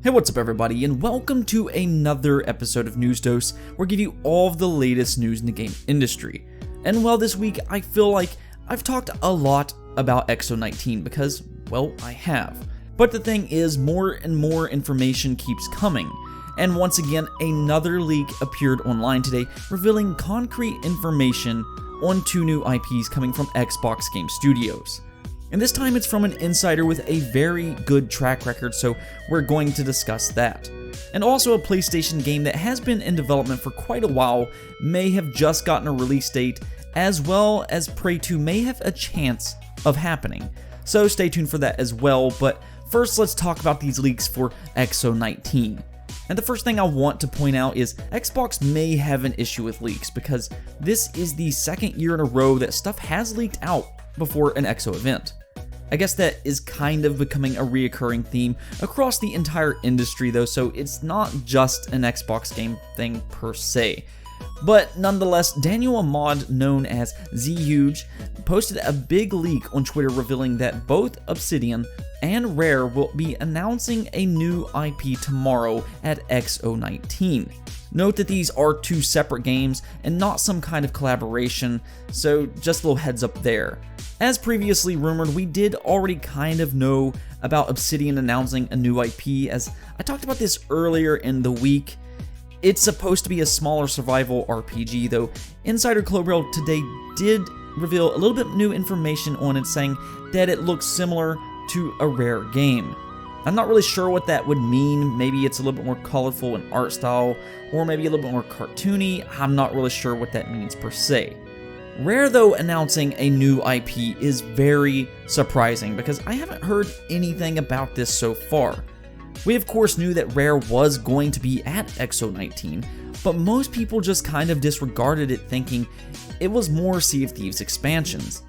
Hey, what's up everybody, and welcome to another episode of News Dose, where I give you all of the latest news in the game industry. And well, this week I feel like I've talked a lot about X019 because, well, I have. But the thing is, more and more information keeps coming. And once again, another leak appeared online today, revealing concrete information on two new IPs coming from Xbox Game Studios. And this time it's from an insider with a very good track record, so we're going to discuss that. And also a PlayStation game that has been in development for quite a while may have just gotten a release date, as well as Prey 2 may have a chance of happening. So stay tuned for that as well, but first let's talk about these leaks for X019. And the first thing I want to point out is Xbox may have an issue with leaks, because this is the second year in a row that stuff has leaked out before an XO event. I guess that is kind of becoming a reoccurring theme across the entire industry though, so it's not just an Xbox game thing per se. But nonetheless, Daniel Ahmad, known as Z-Huge, posted a big leak on Twitter revealing that both Obsidian and Rare will be announcing a new IP tomorrow at X019. Note that these are two separate games and not some kind of collaboration, so just a little heads up there. As previously rumored, we did already kind of know about Obsidian announcing a new IP, as I talked about this earlier in the week. It's supposed to be a smaller survival RPG, though Insider Clobrel today did reveal a little bit new information on it, saying that it looks similar to a Rare game. I'm not really sure what that would mean. Maybe it's a little bit more colorful in art style, or maybe a little bit more cartoony. I'm not really sure what that means per se. Rare, though, announcing a new IP is very surprising because I haven't heard anything about this so far. We of course knew that Rare was going to be at X019, but most people just kind of disregarded it, thinking it was more Sea of Thieves expansions.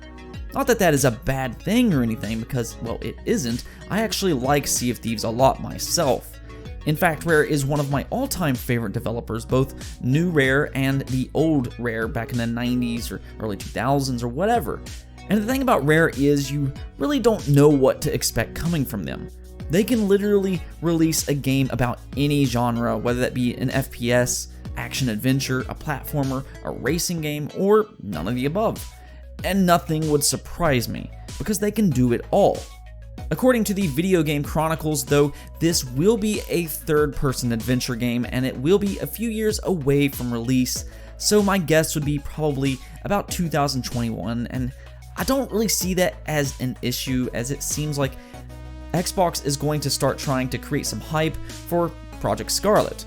Not that that is a bad thing or anything, because, well, it isn't. I actually like Sea of Thieves a lot myself. In fact, Rare is one of my all-time favorite developers, both new Rare and the old Rare back in the 90s or early 2000s or whatever. And the thing about Rare is you really don't know what to expect coming from them. They can literally release a game about any genre, whether that be an FPS, action-adventure, a platformer, a racing game, or none of the above. And nothing would surprise me, because they can do it all. According to the Video Game Chronicles, though, this will be a third-person adventure game, and it will be a few years away from release, so my guess would be probably about 2021, and I don't really see that as an issue, as it seems like Xbox is going to start trying to create some hype for Project Scarlet.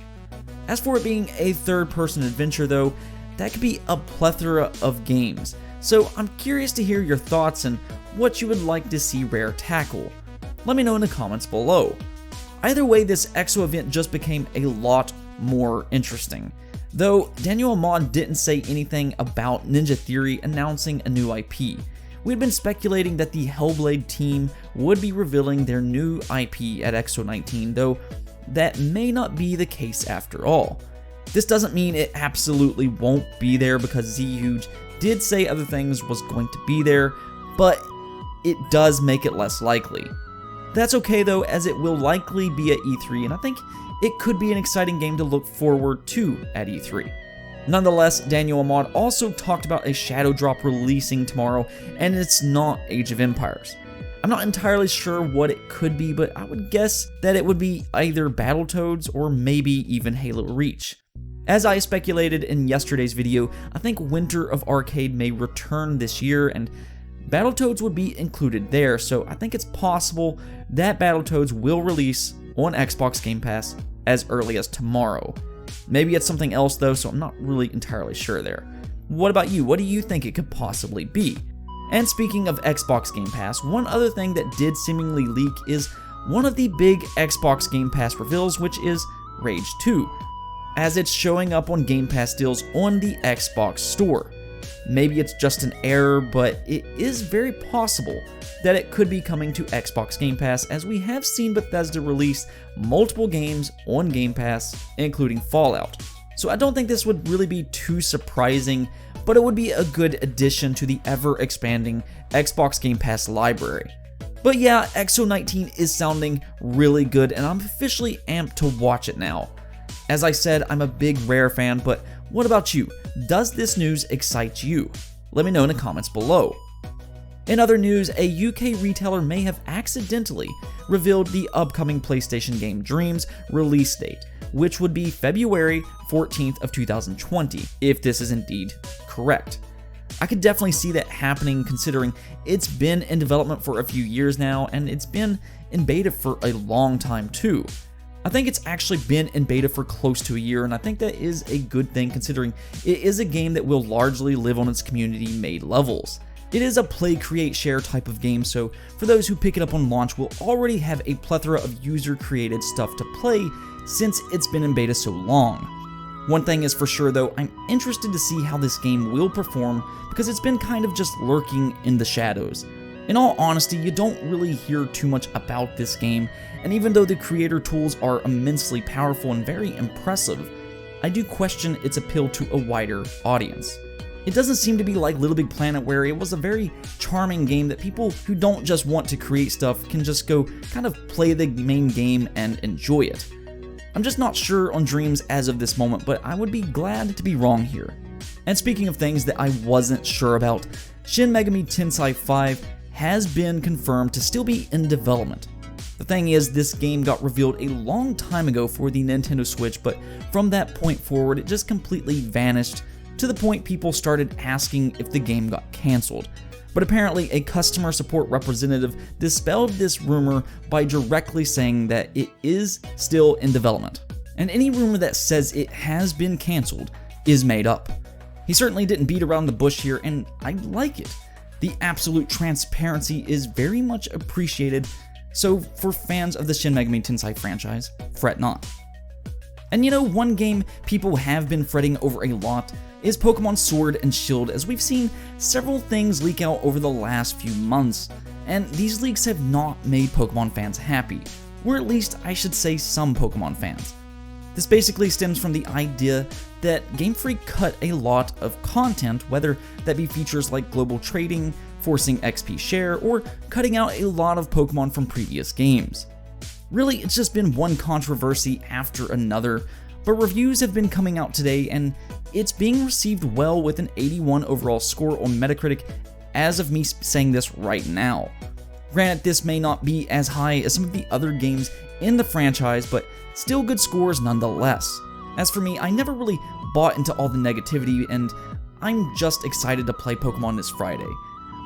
As for it being a third-person adventure, though, that could be a plethora of games. So I'm curious to hear your thoughts and what you would like to see Rare tackle. Let me know in the comments below. Either way, this EXO event just became a lot more interesting. Though Daniel Ahmad didn't say anything about Ninja Theory announcing a new IP. We'd been speculating that the Hellblade team would be revealing their new IP at X019, though that may not be the case after all. This doesn't mean it absolutely won't be there, because Z-Huge did say other things was going to be there, but it does make it less likely. That's okay though, as it will likely be at E3, and I think it could be an exciting game to look forward to at E3. Nonetheless, Daniel Ahmad also talked about a shadow drop releasing tomorrow, and it's not Age of Empires. I'm not entirely sure what it could be, but I would guess that it would be either Battletoads or maybe even Halo Reach. As I speculated in yesterday's video, I think Winter of Arcade may return this year, and Battletoads would be included there, so I think it's possible that Battletoads will release on Xbox Game Pass as early as tomorrow. Maybe it's something else though, so I'm not really entirely sure there. What about you? What do you think it could possibly be? And speaking of Xbox Game Pass, one other thing that did seemingly leak is one of the big Xbox Game Pass reveals, which is Rage 2. As it's showing up on Game Pass deals on the Xbox Store. Maybe it's just an error, but it is very possible that it could be coming to Xbox Game Pass, as we have seen Bethesda release multiple games on Game Pass, including Fallout. So I don't think this would really be too surprising, but it would be a good addition to the ever-expanding Xbox Game Pass library. But yeah, X019 is sounding really good, and I'm officially amped to watch it now. As I said, I'm a big Rare fan, but what about you? Does this news excite you? Let me know in the comments below. In other news, a UK retailer may have accidentally revealed the upcoming PlayStation game Dreams release date, which would be February 14th of 2020, if this is indeed correct. I could definitely see that happening considering it's been in development for a few years now, and it's been in beta for a long time too. I think it's actually been in beta for close to a year, and I think that is a good thing considering it is a game that will largely live on its community-made levels. It is a play, create, share type of game, so for those who pick it up on launch, we'll already have a plethora of user-created stuff to play since it's been in beta so long. One thing is for sure though, I'm interested to see how this game will perform because it's been kind of just lurking in the shadows. In all honesty, you don't really hear too much about this game, and even though the creator tools are immensely powerful and very impressive, I do question its appeal to a wider audience. It doesn't seem to be like Little Big Planet, where it was a very charming game that people who don't just want to create stuff can just go kind of play the main game and enjoy it. I'm just not sure on Dreams as of this moment, but I would be glad to be wrong here. And speaking of things that I wasn't sure about, Shin Megami Tensei 5 has been confirmed to still be in development. The thing is, this game got revealed a long time ago for the Nintendo Switch, but from that point forward, it just completely vanished to the point people started asking if the game got cancelled. But apparently, a customer support representative dispelled this rumor by directly saying that it is still in development. And any rumor that says it has been cancelled is made up. He certainly didn't beat around the bush here, and I like it. The absolute transparency is very much appreciated, so for fans of the Shin Megami Tensei franchise, fret not. And you know, one game people have been fretting over a lot is Pokemon Sword and Shield, as we've seen several things leak out over the last few months, and these leaks have not made Pokemon fans happy, or at least I should say some Pokemon fans. This basically stems from the idea that Game Freak cut a lot of content, whether that be features like global trading, forcing XP share, or cutting out a lot of Pokemon from previous games. Really, it's just been one controversy after another, but reviews have been coming out today and it's being received well with an 81 overall score on Metacritic as of me saying this right now. Granted, this may not be as high as some of the other games in the franchise, but still good scores nonetheless. As for me, I never really bought into all the negativity, and I'm just excited to play Pokemon this Friday.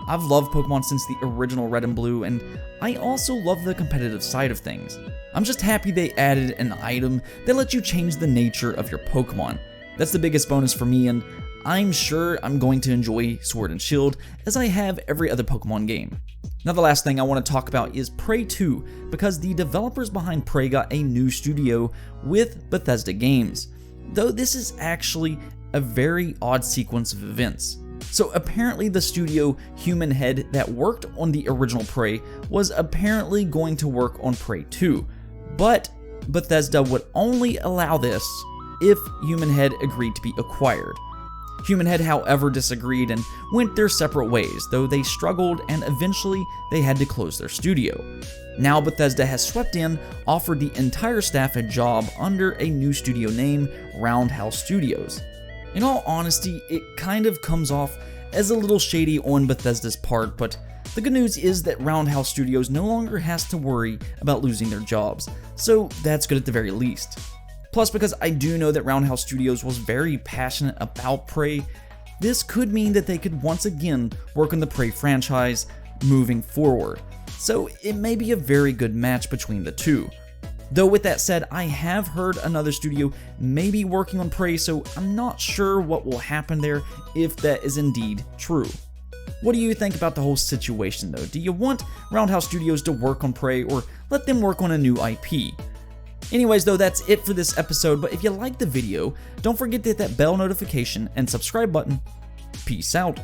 I've loved Pokemon since the original Red and Blue, and I also love the competitive side of things. I'm just happy they added an item that lets you change the nature of your Pokemon. That's the biggest bonus for me, and I'm sure I'm going to enjoy Sword and Shield as I have every other Pokemon game. Now the last thing I want to talk about is Prey 2, because the developers behind Prey got a new studio with Bethesda Games, though this is actually a very odd sequence of events. So apparently the studio Human Head that worked on the original Prey was apparently going to work on Prey 2, but Bethesda would only allow this if Human Head agreed to be acquired. Human Head, however, disagreed and went their separate ways, though they struggled and eventually they had to close their studio. Now Bethesda has swept in, offered the entire staff a job under a new studio name, Roundhouse Studios. In all honesty, it kind of comes off as a little shady on Bethesda's part, but the good news is that Roundhouse Studios no longer has to worry about losing their jobs, so that's good at the very least. Plus, because I do know that Roundhouse Studios was very passionate about Prey, this could mean that they could once again work on the Prey franchise moving forward. So it may be a very good match between the two. Though with that said, I have heard another studio may be working on Prey, so I'm not sure what will happen there if that is indeed true. What do you think about the whole situation though? Do you want Roundhouse Studios to work on Prey or let them work on a new IP? Anyways though, that's it for this episode, but if you liked the video, don't forget to hit that bell notification and subscribe button. Peace out.